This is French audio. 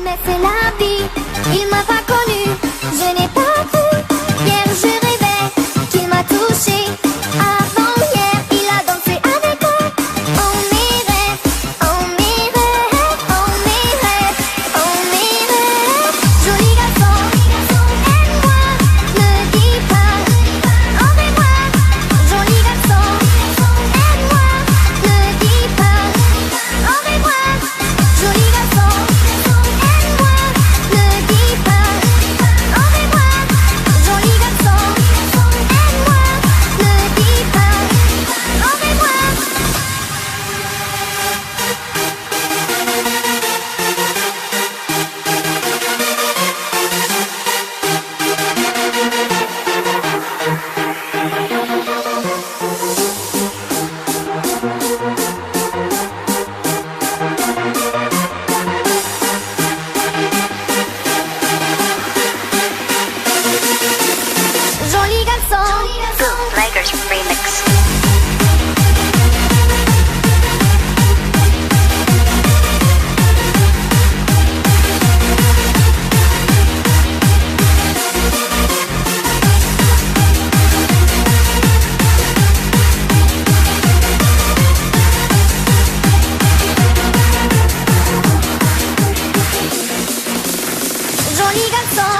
mais c'est la vie. Il m'a pas connu, je n'ai pas vu. Hier je rêvais qu'il m'a touché. Avant-hier, il a dansé avec moi. Oh mes rêves, oh mes rêves, oh mes rêves, oh mes rêves. Joli garçon, aime-moi, ne dis pas au revoir. Joli garçon, aime-moi, ne dis pas au revoir. Joli garçon, aime-moi, ne dis pas au revoir. Joli garçon, aime-moi, ne dis pas au revoir. Joli garçon, Lakers remix. joli garçon,